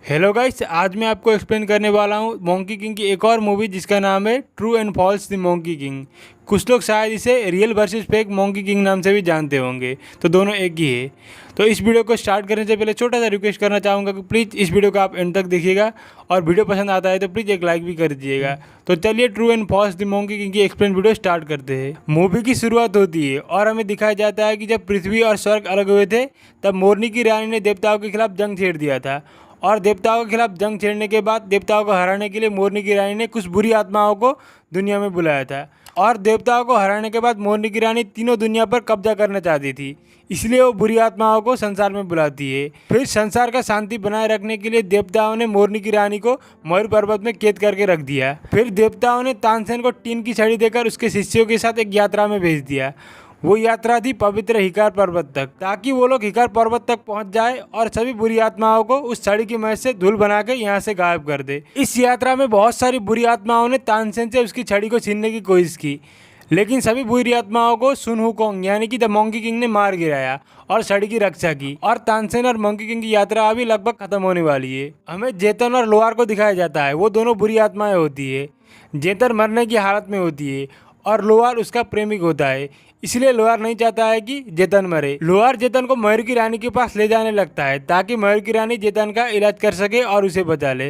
Hello guys, आज मैं आपको एक्सप्लेन करने वाला हूँ मोंकी किंग की एक और मूवी जिसका नाम है true and false the monkey king. कुछ लोग शायद इसे real versus fake monkey king नाम से भी जानते होंगे, तो दोनों एक ही है। तो इस वीडियो को स्टार्ट करने से पहले छोटा सा रिक्वेस्ट करना चाहूँगा कि प्लीज़ इस वीडियो को आप एंड तक देखिएगा और वीडियो पसंद आता है तो प्लीज़ एक लाइक भी कर दीजिएगा। तो चलिए true and false the monkey king की एक्सप्लेन वीडियो स्टार्ट करते हैं। मूवी की शुरुआत होती है और हमें दिखाया जाता है कि जब पृथ्वी और स्वर्ग अलग हुए थे तब मोरनी की रानी ने देवताओं के खिलाफ जंग छेड़ दिया था। और देवताओं के खिलाफ जंग छेड़ने के बाद देवताओं को हराने के लिए मोरनी की रानी ने कुछ बुरी आत्माओं को दुनिया में बुलाया था। और देवताओं को हराने के बाद मोरनी की रानी तीनों दुनिया पर कब्जा करना चाहती थी, इसलिए वो बुरी आत्माओं को संसार में बुलाती है। फिर संसार का शांति बनाए रखने के लिए देवताओं ने मोरनी की रानी को मयूर पर्वत में कैद करके रख दिया। फिर देवताओं ने तानसेन को टीन की छड़ी देकर उसके शिष्यों के साथ एक यात्रा में भेज दिया। वो यात्रा थी पवित्र हिकार पर्वत तक, ताकि वो लोग हिकार पर्वत तक पहुंच जाए और सभी बुरी आत्माओं को उस छड़ी की मदद से धूल बना के यहाँ से गायब कर दे। इस यात्रा में बहुत सारी बुरी आत्माओं ने तानसेन से उसकी छड़ी को छीनने की कोशिश की, लेकिन सभी बुरी आत्माओं को सुन हुकोंग यानी कि द मोंकी किंग ने मार गिराया और छड़ी की रक्षा की। और तानसेन और मोंकी किंग की यात्रा अभी लगभग खत्म होने वाली है। हमें जेतन और लोहार को दिखाया जाता है, वो दोनों बुरी आत्माएं होती है। जेतन मरने की हालत में होती है और लोहार उसका प्रेमिक होता है, इसलिए लोहार नहीं चाहता है कि जेतन मरे। लोहार जेतन को मयूर की रानी के पास ले जाने लगता है ताकि मयूर की रानी जेतन का इलाज कर सके और उसे बचा ले।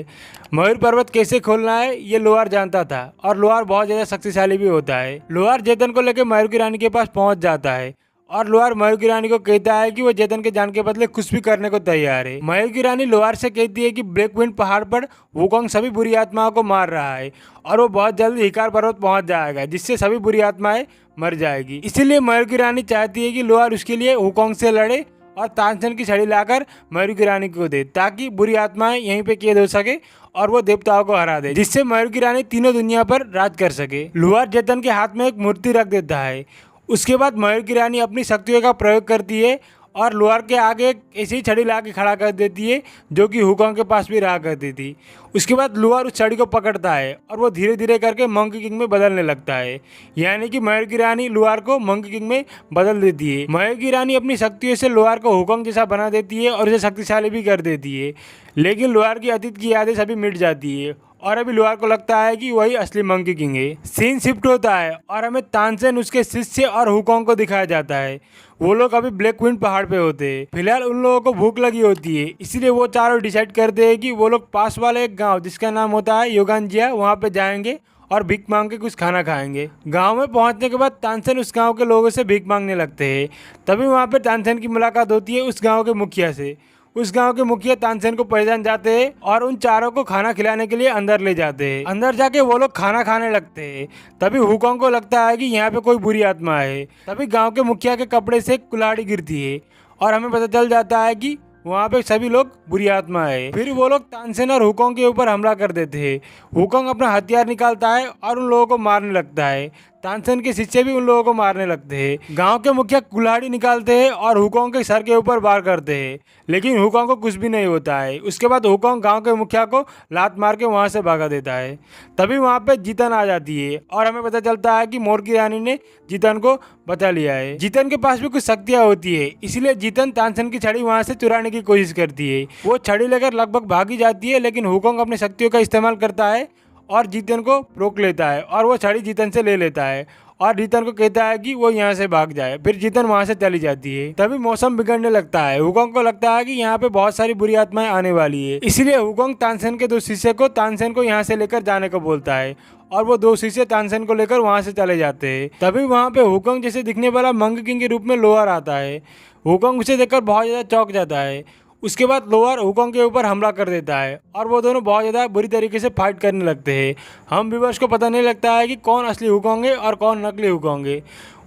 मयूर पर्वत कैसे खोलना है ये लोहार जानता था और लोहार बहुत ज़्यादा शक्तिशाली भी होता है। लोहार जेतन को लेकर मयूर की रानी के पास पहुंच जाता है और लोहार मयूर की रानी को कहता है कि वो जेतन के जान के बदले कुछ भी करने को तैयार है। मयूर की रानी लोहार से कहती है कि ब्लैक विंड पहाड़ पर वुकोंग सभी बुरी आत्माओं को मार रहा है और वो बहुत जल्द हिकार पर्वत पहुंच जाएगा, जिससे सभी बुरी आत्माएं मर जाएगी। इसीलिए मयूर की रानी चाहती है कि लोहार उसके लिए वुकोंग से लड़े और तानसेन की छड़ी लाकर मयूर की रानी को दे, ताकि बुरी आत्माएं यहीं पे कैद हो सके और वो देवताओं को हरा दे, जिससे मयूर की रानी तीनों दुनिया पर राज कर सके। लोहार जेतन के हाथ में एक मूर्ति रख देता है। उसके बाद मयूर की रानी अपनी शक्तियों का प्रयोग करती है और लोहार के आगे एक ऐसी छड़ी ला के खड़ा कर देती है जो कि हुकोंग के पास भी रहा करती थी। उसके बाद लोहार उस छड़ी को पकड़ता है और वो धीरे धीरे करके मोंकी किंग में बदलने लगता है, यानी कि मयूर की रानी लोहार को मोंकी किंग में बदल देती है। मयूर की रानी अपनी शक्तियों से लोहार को हुकोंग जैसा बना देती है और उसे शक्तिशाली भी कर देती है, लेकिन लोहार की अतीत की यादें सभी मिट जाती है और अभी लोहार को लगता है कि वही असली मोंकी किंग है। सीन शिफ्ट होता है और हमें तानसेन, उसके शिष्य और हुकोंग को दिखाया जाता है। वो लोग अभी ब्लैक विंड पहाड़ पे होते हैं। फिलहाल उन लोगों को भूख लगी होती है, इसलिए वो चारों डिसाइड करते हैं कि वो लोग पास वाले एक गांव जिसका नाम होता है योगानजिया, वहाँ पे जाएंगे और भीख मांग के कुछ खाना खाएंगे। गांव में पहुंचने के बाद तानसेन उस गांव के लोगों से भीख मांगने लगते हैं। तभी वहाँ पे तानसेन की मुलाकात होती है उस गाँव के मुखिया से। उस गांव के मुखिया तानसेन को पहचान जाते हैं और उन चारों को खाना खिलाने के लिए अंदर ले जाते हैं। अंदर जाके वो लोग खाना खाने लगते हैं। तभी हुकोंग को लगता है कि यहाँ पे कोई बुरी आत्मा है। तभी गांव के मुखिया के कपड़े से कुल्हाड़ी गिरती है और हमें पता चल जाता है कि वहाँ पे सभी लोग बुरी आत्मा है। फिर वो लोग तानसेन और हुकोंग के ऊपर हमला कर देते हैं। हुकोंग अपना हथियार निकालता है और उन लोगों को मारने लगता है। तानसेन के शिष्य भी उन लोगों को मारने लगते हैं। गांव के मुखिया कुल्हाड़ी निकालते हैं और हुकोंग के सर के ऊपर वार करते हैं, लेकिन हुकोंग को कुछ भी नहीं होता है। उसके बाद हुकोंग गांव के मुखिया को लात मार के वहाँ से भागा देता है। तभी वहाँ पे जीतन आ जाती है और हमें पता चलता है कि मोर की रानी ने जीतन को बचा लिया है। जीतन के पास भी कुछ शक्तियाँ होती है, इसलिए जीतन तानसेन की छड़ी वहाँ से चुराने की कोशिश करती है। वो छड़ी लेकर लगभग भागी जाती है, लेकिन हुकोंग अपनी शक्तियों का इस्तेमाल करता है और जीतन को रोक लेता है और वो छड़ी जीतन से ले लेता है और जीतन को कहता है कि वो यहाँ से भाग जाए। फिर जीतन वहाँ से चली जाती है। तभी मौसम बिगड़ने लगता है। हुकोंग को लगता है कि यहाँ पे बहुत सारी बुरी आत्माएं आने वाली है, इसलिए हुकोंग तानसेन के दो शिष्य को तानसेन को यहाँ से लेकर जाने को बोलता है और वो दो शिष्य तानसेन को लेकर वहाँ से चले जाते हैं। तभी वहाँ पे हुकोंग जैसे दिखने वाला मोंकी किंग के रूप में लोहार आता है। हुकोंग उसे देखकर बहुत ज़्यादा चौंक जाता है। उसके बाद लोहार हुकोंग के ऊपर हमला कर देता है और वो दोनों बहुत ज़्यादा बुरी तरीके से फाइट करने लगते हैं। हम व्यूअर्स को पता नहीं लगता है कि कौन असली हुकोंग है और कौन नकली हुकोंग है।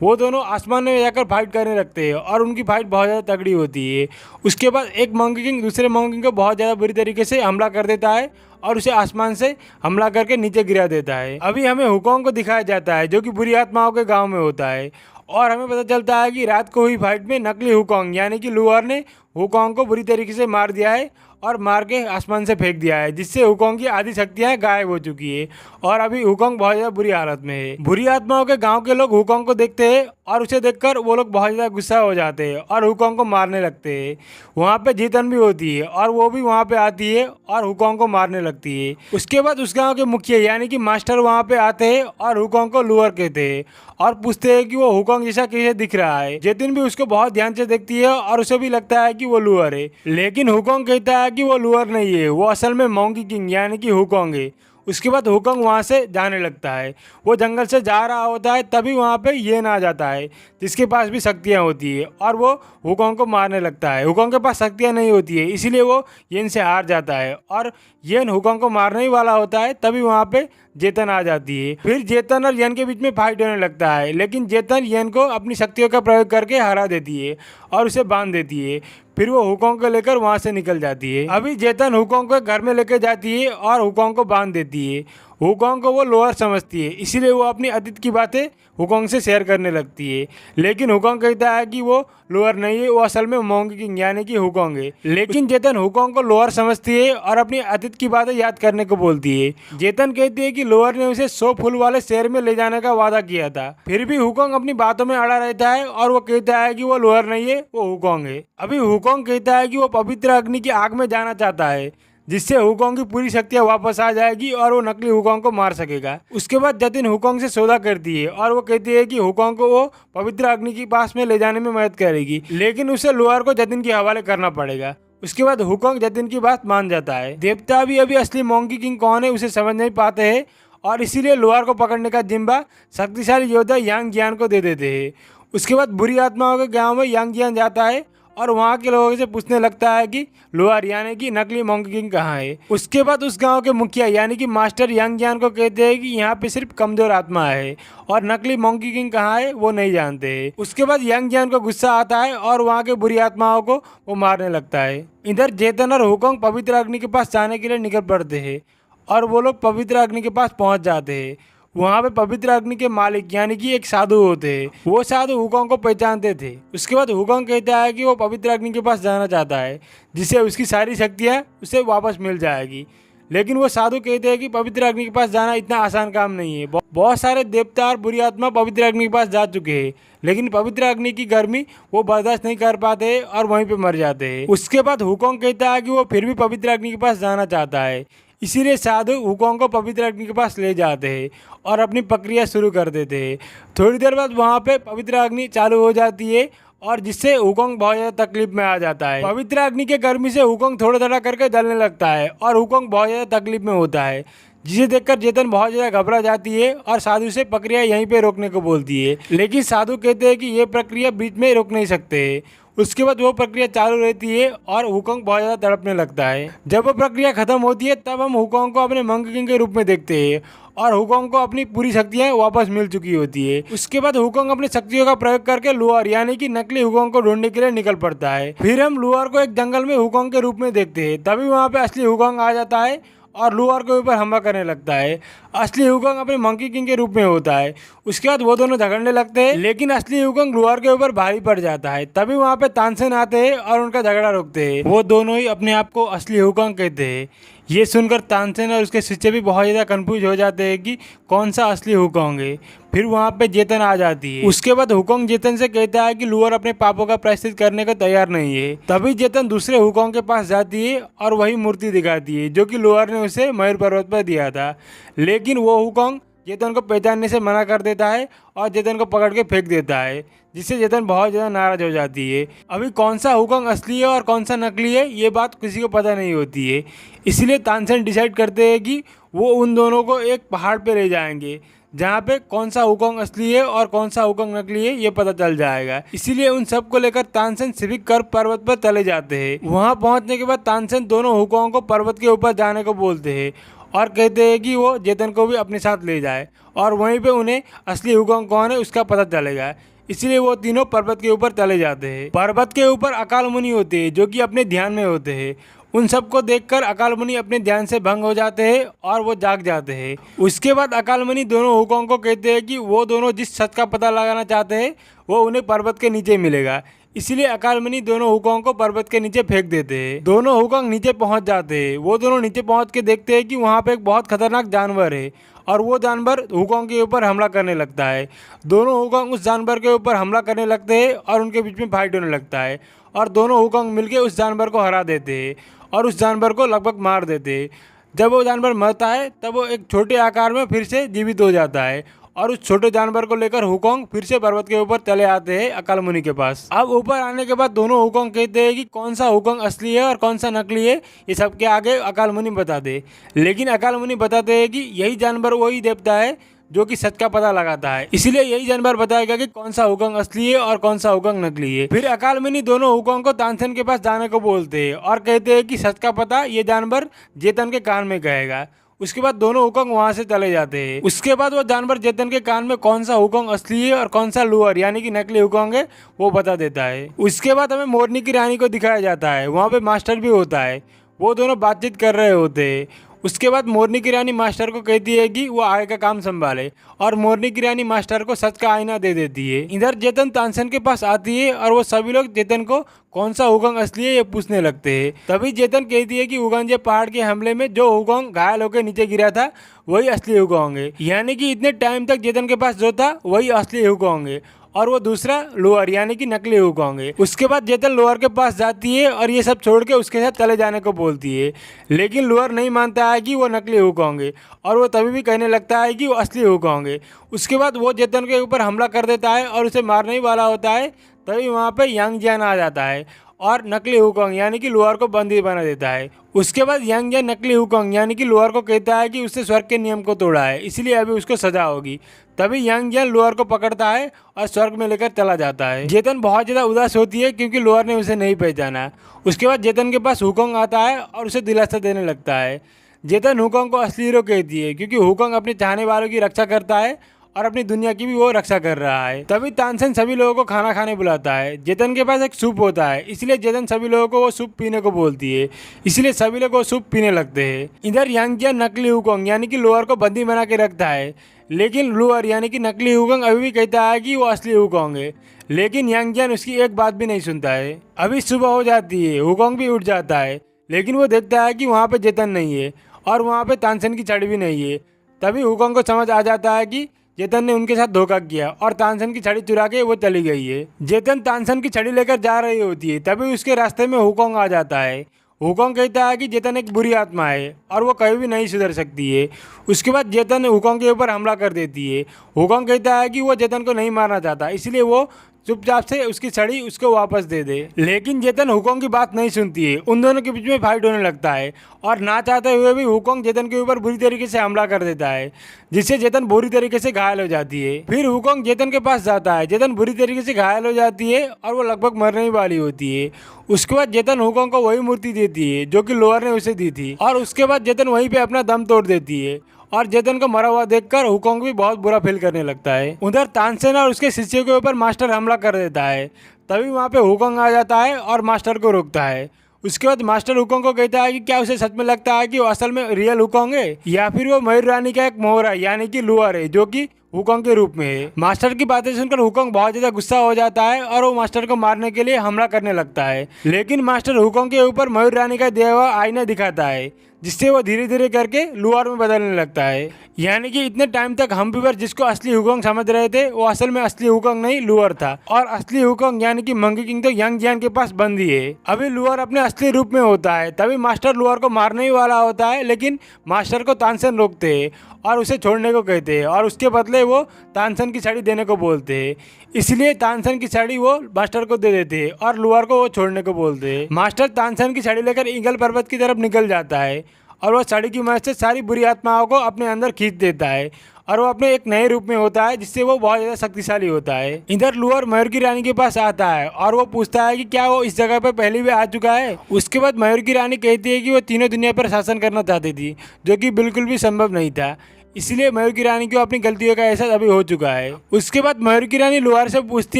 वो दोनों आसमान में जाकर फाइट करने लगते हैं और उनकी फाइट बहुत ज़्यादा तगड़ी होती है। उसके बाद एक मोंकी किंग दूसरे मोंकी किंग को बहुत ज़्यादा बुरी तरीके से हमला कर देता है और उसे आसमान से हमला करके नीचे गिरा देता है। अभी हमें हुकोंग को दिखाया जाता है जो कि बुरी आत्माओं के गाँव में होता है और हमें पता चलता है कि रात को हुई फाइट में नकली हुकोंग यानी कि लोहार ने हुकोंग को बुरी तरीके से मार दिया है और मार के आसमान से फेंक दिया है, जिससे हुकोंग की आधी शक्तियां गायब हो चुकी है और अभी हुकोंग बहुत ज़्यादा बुरी हालत में है। बुरी आत्माओं के गांव के लोग हुकोंग को देखते हैं और उसे देखकर वो लोग बहुत ज़्यादा गुस्सा हो जाते हैं और हुकोंग को मारने लगते हैं। वहाँ पे जीतन भी होती है और वो भी वहाँ पे आती है और हुकोंग को मारने लगती है। उसके बाद उस गाँव के मुखिया यानी कि मास्टर वहाँ पे आते हैं और हुकोंग को लूअर कहते हैं और पूछते हैं कि वो हुकोंग जैसा कैसे दिख रहा है। जेतिन भी उसको बहुत ध्यान से देखती है और उसे भी लगता है कि वो लूअर है, लेकिन हुकोंग कहता है कि वो लूअर नहीं है, वो असल में मोंकी किंग यानी कि हुकोंग है। उसके बाद हुकोंग वहाँ से जाने लगता है। वो जंगल से जा रहा होता है, तभी वहाँ पे येन आ जाता है जिसके पास भी शक्तियाँ होती है और वो हुकोंग को मारने लगता है। हुकोंग के पास शक्तियाँ नहीं होती है, इसीलिए वो येन से हार जाता है और येन हुकोंग को मारने ही वाला होता है, तभी वहाँ पे जेतन आ जाती है। फिर जेतन और येन के बीच में फाइट होने लगता है, लेकिन जेतन येन को अपनी शक्तियों का प्रयोग करके हरा देती है और उसे बांध देती है। फिर वो हुकोंग को लेकर वहाँ से निकल जाती है। अभी जेतन हुकोंग को घर में लेकर जाती है और हुकोंग को बांध देती है। हुकोंग को वो लोअर समझती है, इसीलिए वो अपनी अतीत की बातें हुकोंग से शेयर करने लगती है, लेकिन हुकोंग कहता है कि वो लोअर नहीं है, वो असल में मोंकी किंग यानी कि हुकोंग है। लेकिन जेतन हुकोंग को लोअर समझती है और अपनी अतीत की बातें याद करने को बोलती है। जेतन कहती है कि लोअर ने उसे 100 फूल वाले शहर में ले जाने का वादा किया था, फिर भी हुकोंग अपनी बातों में अड़ा रहता है और वो कहता है कि वो लोअर नहीं है, वो हुकोंग है। अभी हुकोंग कहता है कि वो पवित्र अग्नि की आग में जाना चाहता है, जिससे हुकोंग की पूरी शक्तियाँ वापस आ जाएगी और वो नकली हुकोंग को मार सकेगा। उसके बाद जतिन हुकोंग से सौदा करती है और वो कहती है कि हुकोंग को वो पवित्र अग्नि के पास में ले जाने में मदद करेगी, लेकिन उसे लोअर को जतिन के हवाले करना पड़ेगा। उसके बाद हुकोंग जतिन की बात मान जाता है। देवता भी अभी असली मोंकी किंग कौन है उसे समझ नहीं पाते हैं और इसीलिए लोअर को पकड़ने का जिम्मा शक्तिशाली योद्धा यांग जियान को दे देते हैं। उसके बाद बुरी आत्माओं के गाँव में यांग जियान जाता है और वहाँ के लोगों से पूछने लगता है कि लोअर यानी कि नकली मोंकी किंग कहाँ है। उसके बाद उस गांव के मुखिया यानी कि मास्टर यांग जियान को कहते हैं कि यहाँ पे सिर्फ कमजोर आत्मा है और नकली मोंकी किंग कहाँ है वो नहीं जानते। उसके बाद यांग जियान को गुस्सा आता है और वहाँ के बुरी आत्माओं को वो मारने लगता है। इधर जेतन और हुकोंग पवित्र अग्नि के पास जाने के लिए निकल पड़ते हैं और वो लोग पवित्र अग्नि के पास पहुँच जाते हैं। वहाँ पे पवित्र अग्नि के मालिक यानी कि एक साधु होते हैं। वो साधु हुकोंग को पहचानते थे। उसके बाद हुकोंग कहता है कि वो पवित्र अग्नि के पास जाना चाहता है, जिससे उसकी सारी शक्तियाँ उसे वापस मिल जाएगी। लेकिन वो साधु कहते हैं कि पवित्र अग्नि के पास जाना इतना आसान काम नहीं है। बहुत सारे देवता और बुरी आत्मा पवित्र अग्नि के पास जा चुके हैं, लेकिन पवित्र अग्नि की गर्मी वो बर्दाश्त नहीं कर पाते और वहीं पे मर जाते हैं। उसके बाद हुकोंग कहता है कि वो फिर भी पवित्र अग्नि के पास जाना चाहता है, इसीलिए साधु हुकोंग को पवित्र अग्नि के पास ले जाते हैं और अपनी प्रक्रिया शुरू कर देते हैं। थोड़ी देर बाद वहाँ पे पवित्र अग्नि चालू हो जाती है और जिससे हुकोंग बहुत ज़्यादा तकलीफ में आ जाता है। पवित्र अग्नि के गर्मी से हुकोंग थोड़ा थोड़ा करके जलने लगता है और हुकोंग बहुत ज़्यादा तकलीफ में होता है, जिसे देखकर जेतन बहुत ज़्यादा घबरा जाती है और साधु से प्रक्रिया यहीं पे रोकने को बोलती है, लेकिन साधु कहते हैं कि ये प्रक्रिया बीच में रोक नहीं सकते। उसके बाद वो प्रक्रिया चालू रहती है और हुकोंग बहुत ज़्यादा तड़पने लगता है। जब वो प्रक्रिया खत्म होती है तब हम हुकोंग को अपने मोंकी किंग के रूप में देखते हैं और हुकोंग को अपनी पूरी शक्तियाँ वापस मिल चुकी होती है। उसके बाद हुकोंग अपनी शक्तियों का प्रयोग करके लोअर यानी कि नकली हुकोंग को ढूंढने के लिए निकल पड़ता है। फिर हम लोअर को एक जंगल में हुकोंग के रूप में देखते हैं, तभी वहाँ पे असली हुकोंग आ जाता है और लोअर के ऊपर हमला करने लगता है। असली हुकोंग अपने मोंकी किंग के रूप में होता है। उसके बाद वो दोनों झगड़ने लगते हैं, लेकिन असली हुकोंग लोअर के ऊपर भारी पड़ जाता है। तभी वहाँ पे तानसेन आते हैं और उनका झगड़ा रोकते हैं। वो दोनों ही अपने आप को असली हुकोंग कहते हैं। ये सुनकर तानसेन और उसके शिष्य भी बहुत ज़्यादा कंफ्यूज हो जाते हैं कि कौन सा असली हुकोंग है। फिर वहाँ पे जेतन आ जाती है। उसके बाद हुकोंग जेतन से कहता है कि लोअर अपने पापों का प्रायश्चित करने को तैयार नहीं है। तभी जेतन दूसरे हुकोंग के पास जाती है और वही मूर्ति दिखाती है जो कि लोअर ने उसे मयूर पर्वत पर दिया था, लेकिन वो हुकोंग जेतन को पहचानने से मना कर देता है और जेतन को पकड़ के फेंक देता है, जिससे जेतन बहुत ज़्यादा नाराज हो जाती है। अभी कौन सा हुकोंग असली है और कौन सा नकली है ये बात किसी को पता नहीं होती है, इसलिए तानसेन डिसाइड करते हैं कि वो उन दोनों को एक पहाड़ पे ले जाएंगे जहाँ पे कौन सा हुकोंग असली है और कौन सा हुकोंग नकली है ये पता चल जाएगा। इसीलिए उन सब को लेकर तानसेन सिविक कर पर्वत पर चले जाते हैं। वहाँ पहुँचने के बाद तानसेन दोनों हुकोंग को पर्वत के ऊपर जाने को बोलते हैं और कहते हैं कि वो जेतन को भी अपने साथ ले जाए और वहीं पे उन्हें असली हुकोंग कौन है उसका पता चलेगा। इसलिए वो तीनों पर्वत के ऊपर चले जाते हैं। पर्वत के ऊपर अकाल मुनि होते हैं जो कि अपने ध्यान में होते हैं। उन सबको देखकर अकाल मुनि अपने ध्यान से भंग हो जाते हैं और वो जाग जाते हैं। उसके बाद अकाल मुनि दोनों हुकोंग को कहते हैं कि वो दोनों जिस सच का पता लगाना चाहते हैं वो उन्हें पर्वत के नीचे मिलेगा, इसलिए अकाल मुनि दोनों हुकोंग को पर्वत के नीचे फेंक देते हैं। दोनों हुकोंग नीचे पहुंच जाते हैं। वो दोनों नीचे पहुंच के देखते हैं कि वहाँ पे एक बहुत खतरनाक जानवर है और वो जानवर हुकोंग के ऊपर हमला करने लगता है। दोनों हुकोंग उस जानवर के ऊपर हमला करने लगते हैं और उनके बीच में फाइट होने लगता है और दोनों हुकोंग मिलकर उस जानवर को हरा देते हैं और उस जानवर को लगभग मार देते हैं। जब वो जानवर मरता है तब वो एक छोटे आकार में फिर से जीवित हो जाता है और उस छोटे जानवर को लेकर हुकोंग फिर से पर्वत के ऊपर चले आते हैं अकाल मुनि के पास। अब ऊपर आने के बाद दोनों हुकोंग कहते हैं कि कौन सा हुकोंग असली है और कौन सा नकली है ये सबके आगे अकाल मुनि बता दे। लेकिन अकाल मुनि बताते हैं कि यही जानवर वही देवता है जो कि सच का पता लगाता है, इसलिए यही जानवर बताएगा कि कौन सा हुकोंग असली है और कौन सा हुकोंग नकली है। फिर अकाल मुनि दोनों हुकोंग को तानसेन के पास जाने को बोलते हैं और कहते हैं कि सच का पता ये जानवर जेतन के कान में कहेगा। उसके बाद दोनों हुकोंग वहां से चले जाते हैं। उसके बाद वो जानवर जेतन के कान में कौन सा हुकोंग असली है और कौन सा लूअर यानी कि नकली हुकोंग है वो बता देता है। उसके बाद हमें मोरनी की रानी को दिखाया जाता है। वहाँ पे मास्टर भी होता है। वो दोनों बातचीत कर रहे होते हैं। उसके बाद मोरनी की रानी मास्टर को कहती है कि वो आगे का काम संभाले और मोरनी की रानी मास्टर को सच का आईना दे देती है। इधर जेतन तानसेन के पास आती है और वो सभी लोग जेतन को कौन सा हुकोंग असली है ये पूछने लगते हैं। तभी जेतन कहती है कि उगानजे पहाड़ के हमले में जो हुकोंग घायल होकर नीचे गिरा था वही असली हुकोंग है, यानी कि इतने टाइम तक जेतन के पास जो था वही असली हुकोंग है और वो दूसरा लोअर यानी कि नकली हुकोंग है। उसके बाद जेतन लोअर के पास जाती है और ये सब छोड़ के उसके साथ चले जाने को बोलती है, लेकिन लोअर नहीं मानता है कि वो नकली हुकोंग है और वो तभी भी कहने लगता है कि वो असली हुकोंग है। उसके बाद वो जेतन के ऊपर हमला कर देता है और उसे मारने ही वाला होता है। तभी वहाँ पे यांग जियान आ जाता है और नकली हुकोंग यानी कि लोअर को बंदी बना देता है। उसके बाद यांग जियान नकली हुकोंग यानी कि लोअर को कहता है कि उसने स्वर्ग के नियम को तोड़ा है, इसलिए अभी उसको सजा होगी। तभी यांग जियान लोअर को पकड़ता है और स्वर्ग में लेकर चला जाता है। जेतन बहुत ज़्यादा उदास होती है क्योंकि लोअर ने उसे नहीं पहचाना। उसके बाद जेतन के पास हुकोंग आता है और उसे दिलासा देने लगता है। जेतन हुकोंग को असली हीरो कहती है क्योंकि हुकोंग अपने चाहने वालों की रक्षा करता है और अपनी दुनिया की भी वो रक्षा कर रहा है। तभी तानसेन सभी लोगों को खाना खाने बुलाता है। जेतन के पास एक सूप होता है, इसलिए जेतन सभी लोगों को वो सूप पीने को बोलती है, इसलिए सभी लोग वो सूप पीने लगते हैं। इधर यांग जियान नकली हुकोंग यानी कि लोअर को बंदी बना के रखता है, लेकिन लोअर यानी कि नकली हुकोंग अभी भी कहता है कि वो असली हुकोंग है, लेकिन यांग जियान उसकी एक बात भी नहीं सुनता है। अभी सुबह हो जाती है, हुकोंग भी उठ जाता है, लेकिन वो देखता है कि वहाँ पे जेतन नहीं है और वहाँ पे तानसेन की छड़ी भी नहीं है। तभी हुकोंग को समझ आ जाता है कि जेतन ने उनके साथ धोखा किया और तानसेन की छड़ी चुरा के वो चली गई है। जेतन तानसेन की छड़ी लेकर जा रही होती है, तभी उसके रास्ते में हुकोंग आ जाता है। हुकोंग कहता है कि जेतन एक बुरी आत्मा है और वो कभी भी नहीं सुधर सकती है। उसके बाद जेतन हुकोंग के ऊपर हमला कर देती है। हुकोंग कहता है कि वो जेतन को नहीं मारना चाहता, इसलिए वो चुपचाप से उसकी छड़ी उसको वापस दे दे, लेकिन जेतन हुकोंग की बात नहीं सुनती है। उन दोनों के बीच में फाइट होने लगता है और ना चाहते हुए भी हुकोंग जेतन के ऊपर बुरी तरीके से हमला कर देता है, जिससे जेतन बुरी तरीके से घायल हो जाती है। फिर हुकोंग जेतन के पास जाता है। जेतन बुरी तरीके से घायल हो जाती है और वो लगभग मरने ही वाली होती है। उसके बाद जेतन हुकोंग को वही मूर्ति देती है जो कि लोअर ने उसे दी थी और उसके बाद जेतन वहीं पे अपना दम तोड़ देती है और जेतन को मरा हुआ देखकर हुकोंग भी बहुत बुरा फील करने लगता है। उधर तानसेन और उसके शिष्य के ऊपर मास्टर हमला कर देता है। तभी वहाँ पे हुकोंग आ जाता है और मास्टर को रोकता है। उसके बाद मास्टर हुकोंग को कहता है कि क्या उसे सच में लगता है कि वो असल में रियल हुकोंग है या फिर वो मयूर रानी का एक मोहरा यानी कि लूअर है जो कि हुकोंग के रूप में है। मास्टर की बातें सुनकर हुकोंग बहुत ज्यादा गुस्सा हो जाता है और वो मास्टर को मारने के लिए हमला करने लगता है, लेकिन मास्टर हुकोंग के ऊपर मयूर रानी का दिया हुआ आईना दिखाता है, जिससे वो धीरे धीरे करके लूअर में बदलने लगता है। यानी कि इतने टाइम तक हम व्यूअर जिसको असली हुकोंग समझ रहे थे वो असल में असली हुकोंग नहीं लूअर था और असली हुकोंग यानी कि मंकी किंग तो यांग जियान के पास बंदी है। अभी लूअर अपने असली रूप में होता है। तभी मास्टर लूअर को मारने ही वाला होता है, लेकिन मास्टर को तानसेन रोकते हैं और उसे छोड़ने को कहते हैं और उसके बदले वो तानसेन की छड़ी देने को बोलते हैं। इसलिए तानसेन की छड़ी वो मास्टर को दे देते हैं और लूअर को वो छोड़ने को बोलते हैं। मास्टर तानसेन की छड़ी लेकर ईगल पर्वत की तरफ निकल जाता है और वो छड़ी की मदद से सारी बुरी आत्माओं को अपने अंदर खींच देता है और वो अपने एक नए रूप में होता है, जिससे वो बहुत ज़्यादा शक्तिशाली होता है। इधर लूअर मयूर की रानी के पास आता है और वो पूछता है कि क्या वो इस जगह पर पहले भी आ चुका है। उसके बाद मयूर की रानी कहती है कि वो तीनों दुनिया पर शासन करना चाहती थी, जो कि बिल्कुल भी संभव नहीं था, इसलिए मयूर की रानी को अपनी गलतियों का एहसास अभी हो चुका है। उसके बाद मयूर की रानी लूअर से पूछती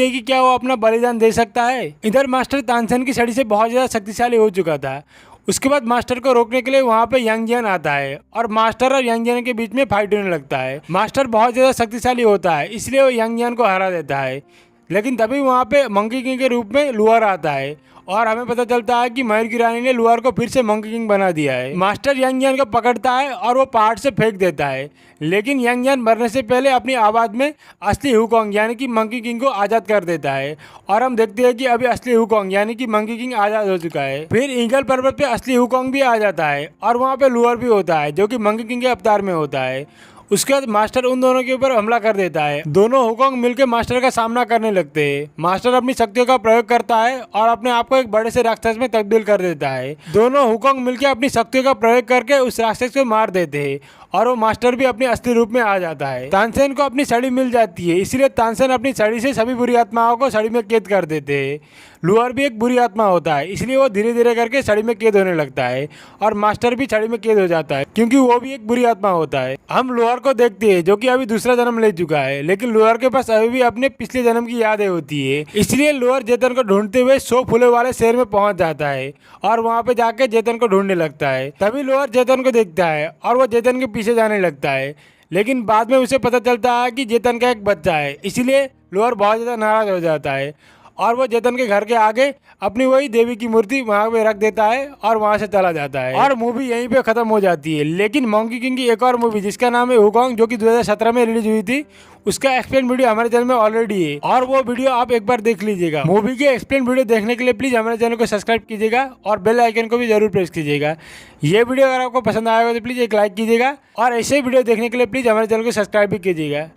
है कि क्या वो अपना बलिदान दे सकता है। इधर मास्टर तानसेन की छड़ी से बहुत ज़्यादा शक्तिशाली हो चुका था। उसके बाद मास्टर को रोकने के लिए वहाँ पे यांग जियान आता है और मास्टर और यांग जियान के बीच में फाइट होने लगता है। मास्टर बहुत ज़्यादा शक्तिशाली होता है, इसलिए वो यांग जियान को हरा देता है, लेकिन तभी वहाँ पे मंकी किंग के रूप में लुआर आता है और हमें पता चलता है कि मयूर की रानी ने लुआर को फिर से मंकी किंग बना दिया है। मास्टर यंग यान को पकड़ता है और वो पहाड़ से फेंक देता है, लेकिन यंग यान मरने से पहले अपनी आवाज़ में असली हुकॉन्ग यानी कि मंकी किंग को आज़ाद कर देता है और हम देखते हैं कि अभी असली हुकॉन्ग यानी कि मंकी किंग आज़ाद हो चुका है। फिर ईगल पर्वत पे असली हुकॉन्ग भी आ जाता है और वहाँ पे लुआर भी होता है जो कि मंकी किंग के अवतार में होता है। उसके बाद मास्टर उन दोनों के ऊपर हमला कर देता है। दोनों हुकॉन्ग मिलकर मास्टर का सामना करने लगते हैं। मास्टर अपनी शक्तियों का प्रयोग करता है और अपने आप को एक बड़े से राक्षस में तब्दील कर देता है। दोनों हुकॉन्ग मिलकर अपनी शक्तियों का प्रयोग करके उस राक्षस को मार देते हैं और वो मास्टर भी अपने असली रूप में आ जाता है। तानसेन को अपनी छड़ी मिल जाती है, इसलिए तानसेन अपनी छड़ी से सभी बुरी आत्माओं को छड़ी में कैद कर देते हैं। लुआर भी एक बुरी आत्मा होता है, इसलिए वो धीरे धीरे करके छड़ी में कैद होने लगता है और मास्टर भी छड़ी में कैद हो जाता है क्योंकि वो भी एक बुरी आत्मा होता है। हम लुआर को देखते हैं जो कि अभी दूसरा जन्म ले चुका है, लेकिन लुआर के पास अभी भी अपने पिछले जन्म की यादें होती है। इसलिए लुआर जेतन को ढूंढते हुए 100 फूलों वाले शहर में पहुंच जाता है और वहाँ पे जाके जेतन को ढूंढने लगता है। तभी लुआर जेतन को देखता है और वो जेतन के पीछे जाने लगता है, लेकिन बाद में उसे पता चलता है कि जेतन का एक बच्चा है, इसलिए लुआर बहुत ज़्यादा नाराज हो जाता है और वो जेतन के घर के आगे अपनी वही देवी की मूर्ति वहाँ पे रख देता है और वहाँ से चला जाता है और मूवी यहीं पे ख़त्म हो जाती है। लेकिन मंकी किंग की एक और मूवी जिसका नाम है हुकॉन्ग जो कि 2017 में रिलीज हुई थी, उसका एक्सप्लेन वीडियो हमारे चैनल में ऑलरेडी है और वो वीडियो आप एक बार देख लीजिएगा। मूवी के एक्सप्लेन वीडियो देखने के लिए प्लीज़ हमारे चैनल को सब्सक्राइब कीजिएगा और बेल आइकन को भी जरूर प्रेस कीजिएगा। ये वीडियो अगर आपको पसंद आएगा तो प्लीज़ एक लाइक कीजिएगा और ऐसे ही वीडियो देखने के लिए प्लीज़ हमारे चैनल को सब्सक्राइब भी कीजिएगा।